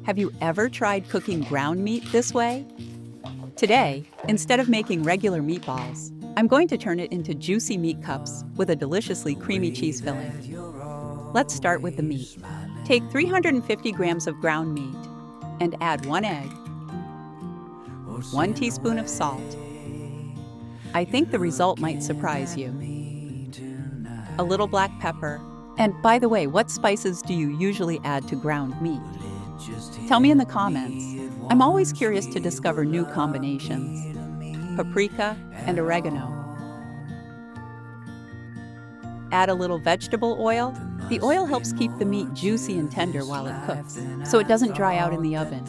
Have you ever tried cooking ground meat this way? Today, instead of making regular meatballs, I'm going to turn it into juicy meat cups with a deliciously creamy cheese filling. Let's start with the meat. Take 350 grams of ground meat and add 1 egg, 1 teaspoon of salt. I think the result might surprise you. A little black pepper. And by the way, what spices do you usually add to ground meat? Tell me in the comments. I'm always curious to discover new combinations. Paprika and oregano. Add a little vegetable oil. The oil helps keep the meat juicy and tender while it cooks, so it doesn't dry out in the oven.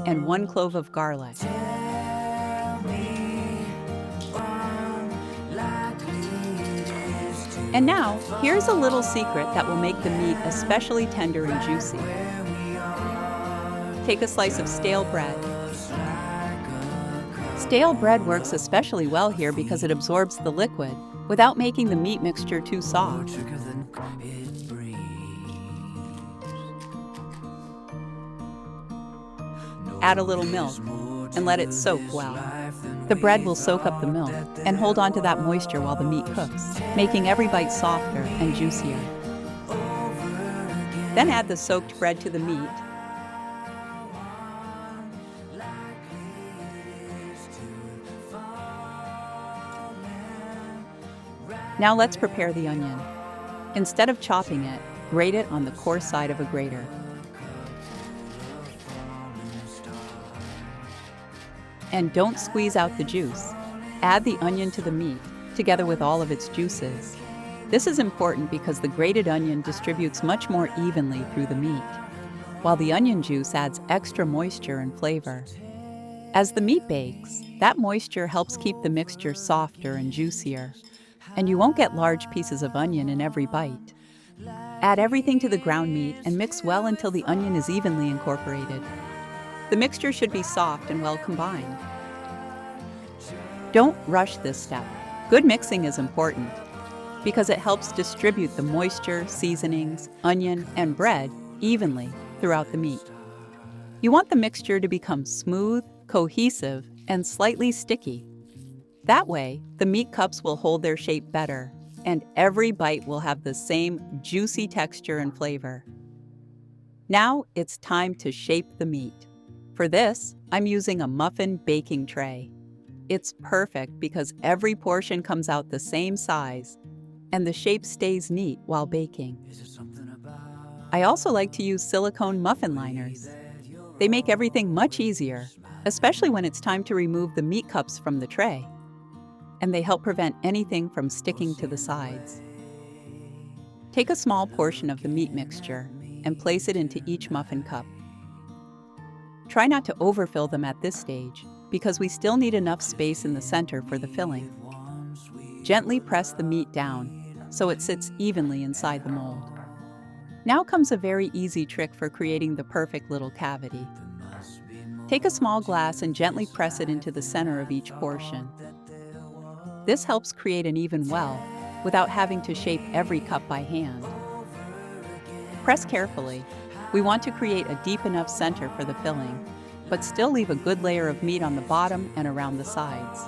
And 1 clove of garlic. And now, here's a little secret that will make the meat especially tender and juicy. Take a slice of stale bread. Stale bread works especially well here because it absorbs the liquid without making the meat mixture too soft. Add a little milk and let it soak well. The bread will soak up the milk and hold on to that moisture while the meat cooks, making every bite softer and juicier. Then add the soaked bread to the meat. Now let's prepare the onion. Instead of chopping it, grate it on the coarse side of a grater. And don't squeeze out the juice. Add the onion to the meat, together with all of its juices. This is important because the grated onion distributes much more evenly through the meat, while the onion juice adds extra moisture and flavor. As the meat bakes, that moisture helps keep the mixture softer and juicier, and you won't get large pieces of onion in every bite. Add everything to the ground meat and mix well until the onion is evenly incorporated. The mixture should be soft and well combined. Don't rush this step. Good mixing is important because it helps distribute the moisture, seasonings, onion, and bread evenly throughout the meat. You want the mixture to become smooth, cohesive, and slightly sticky. That way, the meat cups will hold their shape better, and every bite will have the same juicy texture and flavor. Now it's time to shape the meat. For this, I'm using a muffin baking tray. It's perfect because every portion comes out the same size, and the shape stays neat while baking. I also like to use silicone muffin liners. They make everything much easier, especially when it's time to remove the meat cups from the tray. And they help prevent anything from sticking to the sides. Take a small portion of the meat mixture and place it into each muffin cup. Try not to overfill them at this stage because we still need enough space in the center for the filling. Gently press the meat down so it sits evenly inside the mold. Now comes a very easy trick for creating the perfect little cavity. Take a small glass and gently press it into the center of each portion. This helps create an even well without having to shape every cup by hand. Press carefully. We want to create a deep enough center for the filling, but still leave a good layer of meat on the bottom and around the sides.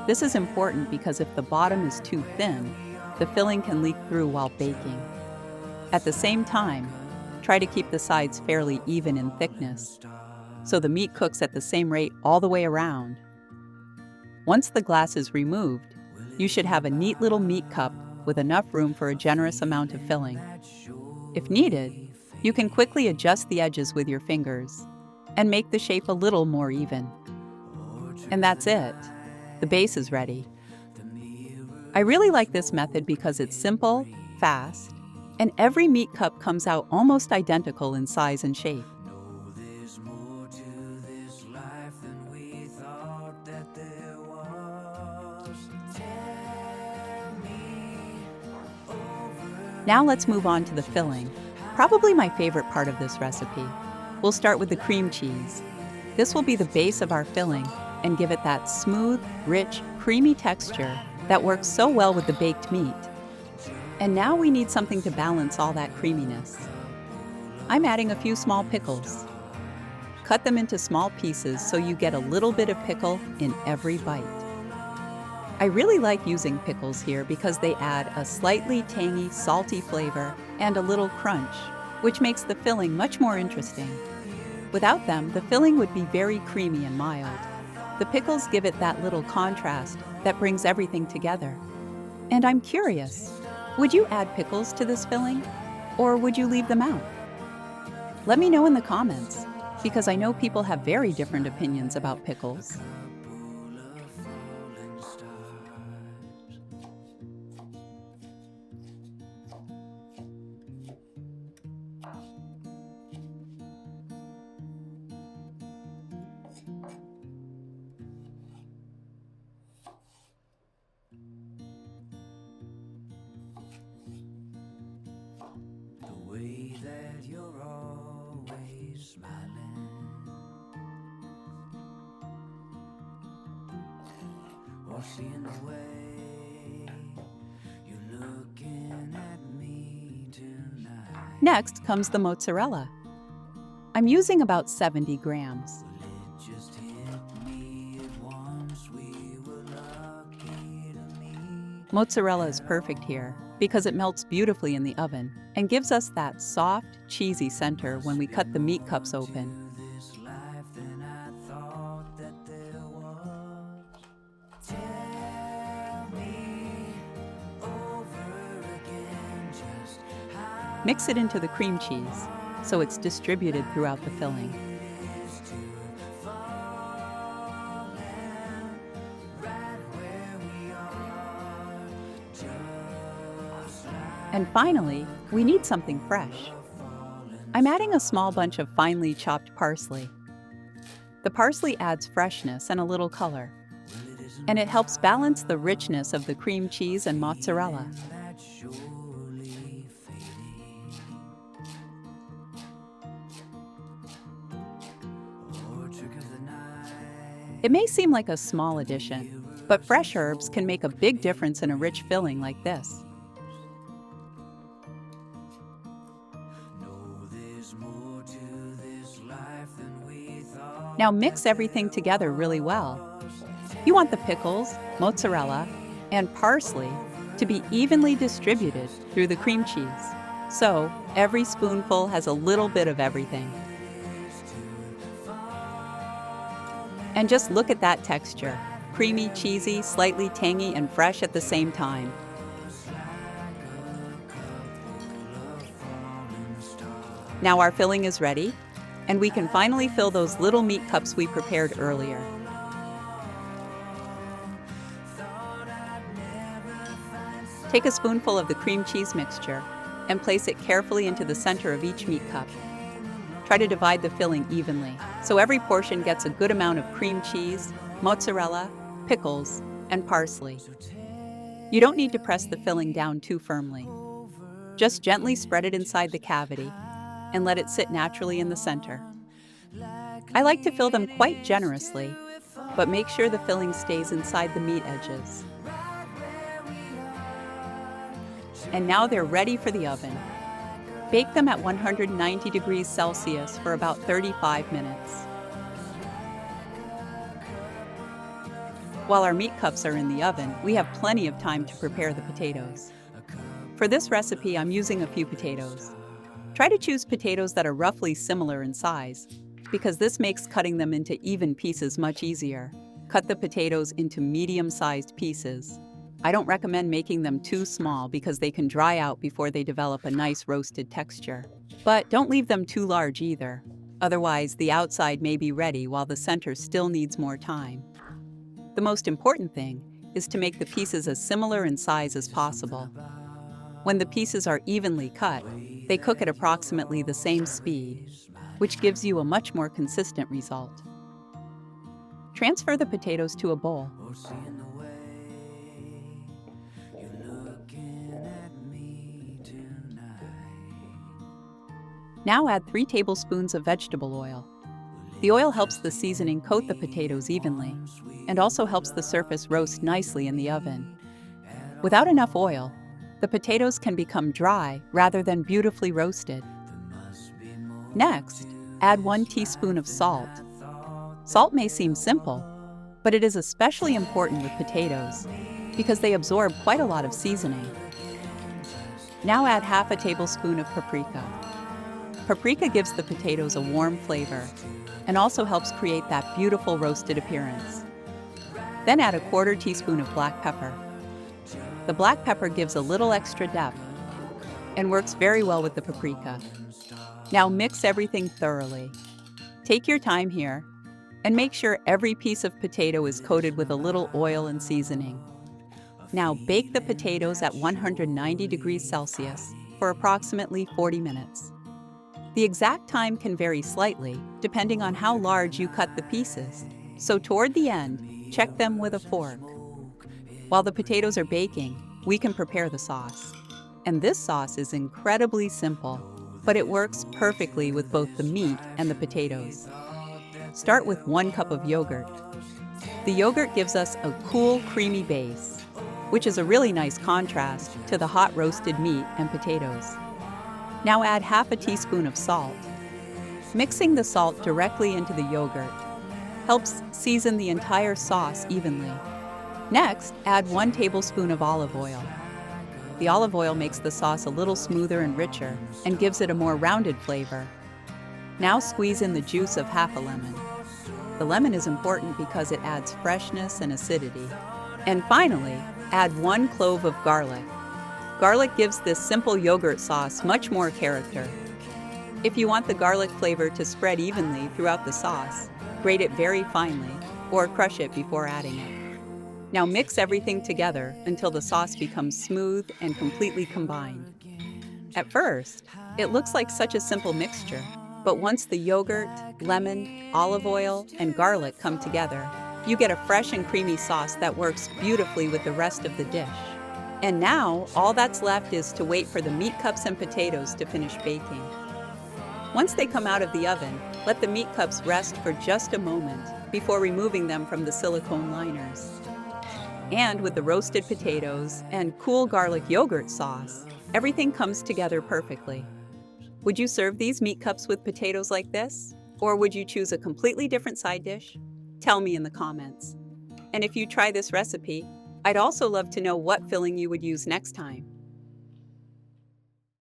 This is important because if the bottom is too thin, the filling can leak through while baking. At the same time, try to keep the sides fairly even in thickness, so the meat cooks at the same rate all the way around. Once the glass is removed, you should have a neat little meat cup with enough room for a generous amount of filling. If needed, you can quickly adjust the edges with your fingers and make the shape a little more even. And that's it. The base is ready. I really like this method because it's simple, fast, and every meat cup comes out almost identical in size and shape. Now let's move on to the filling, probably my favorite part of this recipe. We'll start with the cream cheese. This will be the base of our filling and give it that smooth, rich, creamy texture that works so well with the baked meat. And now we need something to balance all that creaminess. I'm adding a few small pickles. Cut them into small pieces so you get a little bit of pickle in every bite. I really like using pickles here because they add a slightly tangy, salty flavor and a little crunch, which makes the filling much more interesting. Without them, the filling would be very creamy and mild. The pickles give it that little contrast that brings everything together. And I'm curious, would you add pickles to this filling, or would you leave them out? Let me know in the comments, because I know people have very different opinions about pickles. Way that you're always smiling, or seeing the way you're looking at me tonight. Next comes the mozzarella. I'm using about 70 grams. It just hit me at once, we were lucky to meet. Mozzarella is perfect here because it melts beautifully in the oven and gives us that soft, cheesy center when we cut the meat cups open. This life than I thought that there was. Tell me over again just how Mix it into the cream cheese so it's distributed throughout the filling. it is to fall in right where we are, just like And finally, we need something fresh. I'm adding a small bunch of finely chopped parsley. The parsley adds freshness and a little color, and it helps balance the richness of the cream cheese and mozzarella. that surely fading. Or trick of the night. It may seem like a small addition, but fresh herbs can make a big difference in a rich filling like this. No, there's more to this life than we thought. Now mix everything together really well. You want the pickles, mozzarella, and parsley to be evenly distributed through the cream cheese. So every spoonful has a little bit of everything. And just look at that texture. Creamy, cheesy, slightly tangy, and fresh at the same time. Now our filling is ready, and we can finally fill those little meat cups we prepared earlier. Take a spoonful of the cream cheese mixture and place it carefully into the center of each meat cup. Try to divide the filling evenly, so every portion gets a good amount of cream cheese, mozzarella, pickles, and parsley. You don't need to press the filling down too firmly. Just gently spread it inside the cavity and let it sit naturally in the center. I like to fill them quite generously, but make sure the filling stays inside the meat edges. And now they're ready for the oven. Bake them at 190 degrees Celsius for about 35 minutes. While our meat cups are in the oven, we have plenty of time to prepare the potatoes. For this recipe, I'm using a few potatoes. Try to choose potatoes that are roughly similar in size, because this makes cutting them into even pieces much easier. Cut the potatoes into medium-sized pieces. I don't recommend making them too small because they can dry out before they develop a nice roasted texture. But don't leave them too large either. Otherwise, the outside may be ready while the center still needs more time. The most important thing is to make the pieces as similar in size as possible. When the pieces are evenly cut, they cook at approximately the same speed, which gives you a much more consistent result. Transfer the potatoes to a bowl. Or seeing the way you're looking at me tonight. Now add 3 tablespoons of vegetable oil. The oil helps the seasoning coat the potatoes evenly and also helps the surface roast nicely in the oven. Without enough oil, the potatoes can become dry rather than beautifully roasted. Next, add 1 teaspoon of salt. Salt may seem simple, but it is especially important with potatoes because they absorb quite a lot of seasoning. Now add half a tablespoon of paprika. Paprika gives the potatoes a warm flavor and also helps create that beautiful roasted appearance. Then add a 1/4 teaspoon of black pepper. The black pepper gives a little extra depth and works very well with the paprika. Now mix everything thoroughly. Take your time here and make sure every piece of potato is coated with a little oil and seasoning. Now bake the potatoes at 190 degrees Celsius for approximately 40 minutes. The exact time can vary slightly depending on how large you cut the pieces, so toward the end, check them with a fork. While the potatoes are baking, we can prepare the sauce. And this sauce is incredibly simple, but it works perfectly with both the meat and the potatoes. Start with 1 cup of yogurt. The yogurt gives us a cool, creamy base, which is a really nice contrast to the hot roasted meat and potatoes. Now add half a teaspoon of salt. Mixing the salt directly into the yogurt helps season the entire sauce evenly. Next, add 1 tablespoon of olive oil. The olive oil makes the sauce a little smoother and richer and gives it a more rounded flavor. Now squeeze in the juice of half a lemon. The lemon is important because it adds freshness and acidity. And finally, add 1 clove of garlic. Garlic gives this simple yogurt sauce much more character. If you want the garlic flavor to spread evenly throughout the sauce, grate it very finely or crush it before adding it. Now mix everything together until the sauce becomes smooth and completely combined. At first, it looks like such a simple mixture, but once the yogurt, lemon, olive oil, and garlic come together, you get a fresh and creamy sauce that works beautifully with the rest of the dish. And now, all that's left is to wait for the meat cups and potatoes to finish baking. Once they come out of the oven, let the meat cups rest for just a moment before removing them from the silicone liners. And with the roasted potatoes and cool garlic yogurt sauce, everything comes together perfectly. Would you serve these meat cups with potatoes like this? Or would you choose a completely different side dish? Tell me in the comments. And if you try this recipe, I'd also love to know what filling you would use next time.